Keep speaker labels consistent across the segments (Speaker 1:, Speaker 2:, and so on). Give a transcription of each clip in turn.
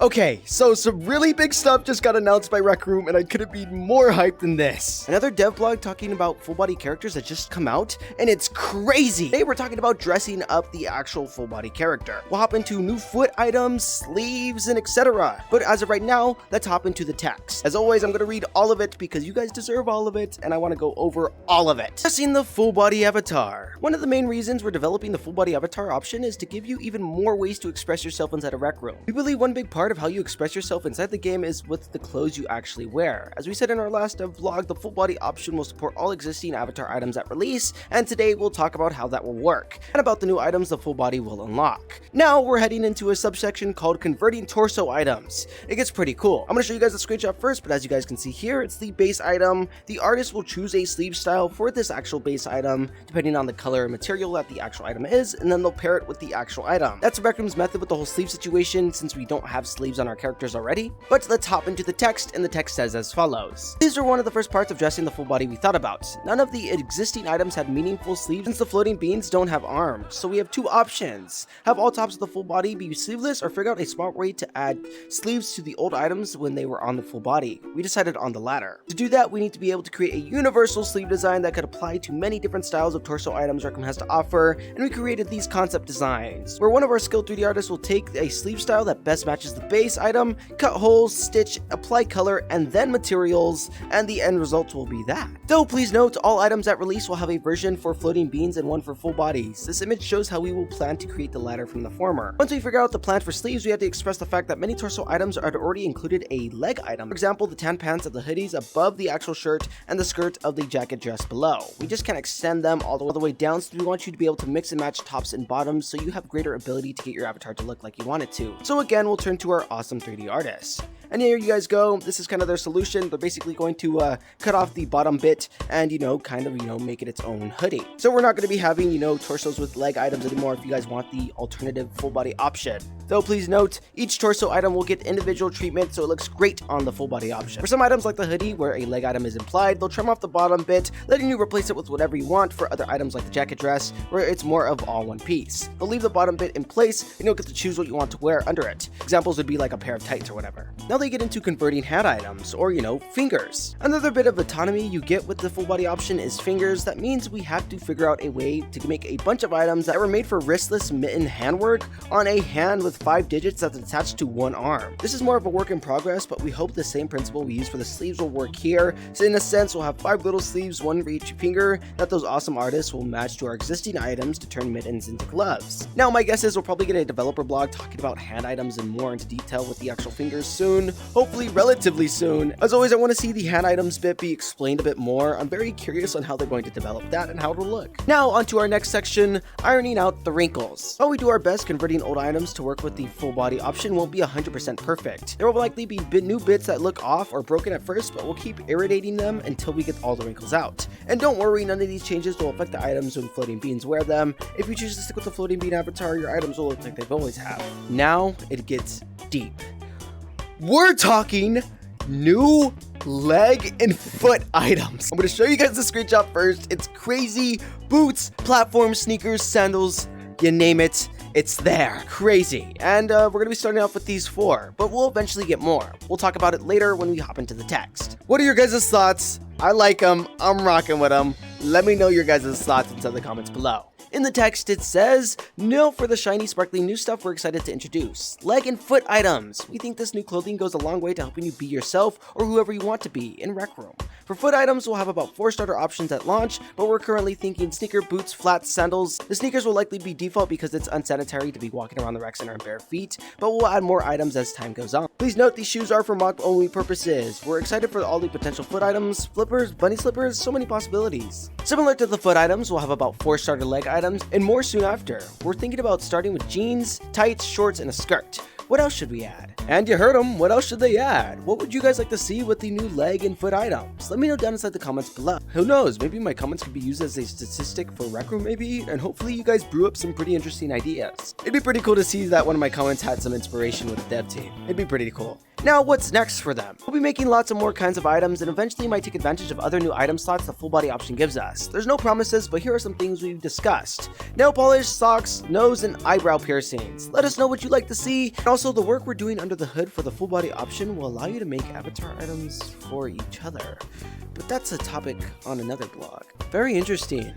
Speaker 1: Okay, so some really big stuff just got announced by Rec Room, and I couldn't be more hyped than this. Another dev blog talking about full body characters that just come out, and it's crazy. Today we're talking about dressing up the actual full body character. We'll hop into new foot items, sleeves, and etc. But as of right now, let's hop into the text. As always, I'm going to read all of it because you guys deserve all of it, and I want to go over all of it. Dressing the full body avatar. One of the main reasons we're developing the full body avatar option is to give you even more ways to express yourself inside a Rec Room. We believe one big part of how you express yourself inside the game is with the clothes you actually wear. As we said in our last dev vlog, the full body option will support all existing avatar items at release, and today we'll talk about how that will work, and about the new items the full body will unlock. Now we're heading into a subsection called converting torso items. It gets pretty cool. I'm going to show you guys a screenshot first, but as you guys can see here, it's the base item. The artist will choose a sleeve style for this actual base item, depending on the color and material that the actual item is, and then they'll pair it with the actual item. That's Rec Room's method with the whole sleeve situation, since we don't have sleeves on our characters already. But let's hop into the text, and the text says as follows. These are one of the first parts of dressing the full body we thought about. None of the existing items had meaningful sleeves since the floating beans don't have arms, so we have two options. Have all tops of the full body be sleeveless, or figure out a smart way to add sleeves to the old items when they were on the full body. We decided on the latter. To do that, we need to be able to create a universal sleeve design that could apply to many different styles of torso items Rec Room has to offer, and we created these concept designs, where one of our skilled 3D artists will take a sleeve style that best matches the base item, cut holes, stitch, apply color, and then materials, and the end result will be that. Though please note, all items at release will have a version for floating beans and one for full bodies. This image shows how we will plan to create the latter from the former. Once we figure out the plan for sleeves, we have to express the fact that many torso items had already included a leg item. For example, the tan pants of the hoodies above the actual shirt and the skirt of the jacket dress below. We just can't extend them all the way down, so we want you to be able to mix and match tops and bottoms so you have greater ability to get your avatar to look like you want it to. So again, we'll turn to our awesome 3D artists. And here you guys go. This is kind of their solution. They're basically going to cut off the bottom bit and, make it its own hoodie. So we're not going to be having, torsos with leg items anymore if you guys want the alternative full body option. Though please note, each torso item will get individual treatment so it looks great on the full body option. For some items like the hoodie, where a leg item is implied, they'll trim off the bottom bit, letting you replace it with whatever you want. For other items like the jacket dress, where it's more of all one piece, they'll leave the bottom bit in place and you'll get to choose what you want to wear under it. Examples would be like a pair of tights or whatever. Now they get into converting hand items, or fingers. Another bit of autonomy you get with the full body option is fingers. That means we have to figure out a way to make a bunch of items that were made for wristless mitten handwork on a hand with 5 digits that's attached to one arm. This is more of a work in progress, but we hope the same principle we use for the sleeves will work here. So in a sense, we'll have 5 little sleeves, one for each finger, that those awesome artists will match to our existing items to turn mittens into gloves. Now my guess is we'll probably get a developer blog talking about hand items and more into detail with the actual fingers soon, hopefully relatively soon. As always, I want to see the hand items bit be explained a bit more. I'm very curious on how they're going to develop that and how it'll look. Now onto our next section, ironing out the wrinkles. While we do our best, converting old items to work with the full body option won't be 100% perfect. There will likely be new bits that look off or broken at first, but we'll keep irritating them until we get all the wrinkles out. And don't worry, none of these changes will affect the items when floating beans wear them. If you choose to stick with the floating bean avatar, your items will look like they've always have. Now it gets deep. We're talking new leg and foot items. I'm going to show you guys the screenshot first. It's crazy. Boots, platforms, sneakers, sandals, you name it, it's there. Crazy. And we're going to be starting off with these 4, but we'll eventually get more. We'll talk about it later when we hop into the text. What are your guys' thoughts? I like them. I'm rocking with them. Let me know your guys' thoughts inside the comments below. In the text, it says, "No, for the shiny, sparkly new stuff we're excited to introduce. Leg and foot items. We think this new clothing goes a long way to helping you be yourself or whoever you want to be in Rec Room. For foot items, we'll have about 4 starter options at launch, but we're currently thinking sneaker, boots, flats, sandals. The sneakers will likely be default because it's unsanitary to be walking around the rec center in bare feet, but we'll add more items as time goes on. Please note these shoes are for mock-only purposes. We're excited for all the potential foot items, flippers, bunny slippers, so many possibilities. Similar to the foot items, we'll have about 4 starter leg items and more soon after. We're thinking about starting with jeans, tights, shorts, and a skirt. What else should we add?" And you heard them, what else should they add? What would you guys like to see with the new leg and foot items? Let me know down inside the comments below. Who knows, maybe my comments could be used as a statistic for Rec Room maybe, and hopefully you guys brew up some pretty interesting ideas. It'd be pretty cool to see that one of my comments had some inspiration with the dev team. It'd be pretty cool. Now, what's next for them? We'll be making lots of more kinds of items and eventually might take advantage of other new item slots the full body option gives us. There's no promises, but here are some things we've discussed. Nail polish, socks, nose, and eyebrow piercings. Let us know what you'd like to see. And also, the work we're doing under the hood for the full body option will allow you to make avatar items for each other. But that's a topic on another blog. Very interesting.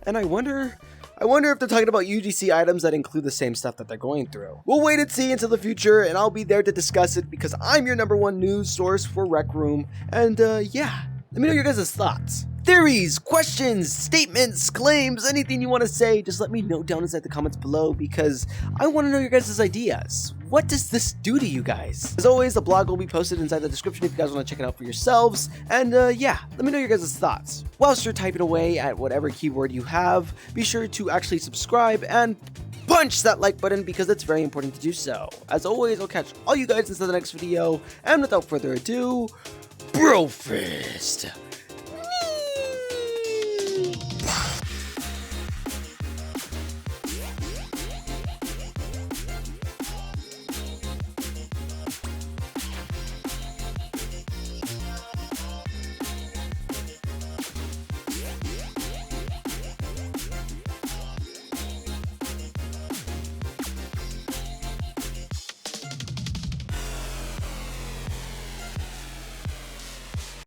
Speaker 1: And I wonder if they're talking about UGC items that include the same stuff that they're going through. We'll wait and see until the future, and I'll be there to discuss it because I'm your #1 news source for Rec Room. And yeah, let me know your guys' thoughts. Theories, questions, statements, claims, anything you want to say, just let me know down inside the comments below because I want to know your guys' ideas. What does this do to you guys? As always, the blog will be posted inside the description if you guys want to check it out for yourselves. And yeah, let me know your guys' thoughts. Whilst you're typing away at whatever keyword you have, be sure to actually subscribe and punch that like button because it's very important to do so. As always, I'll catch all you guys inside the next video. And without further ado, Brofist!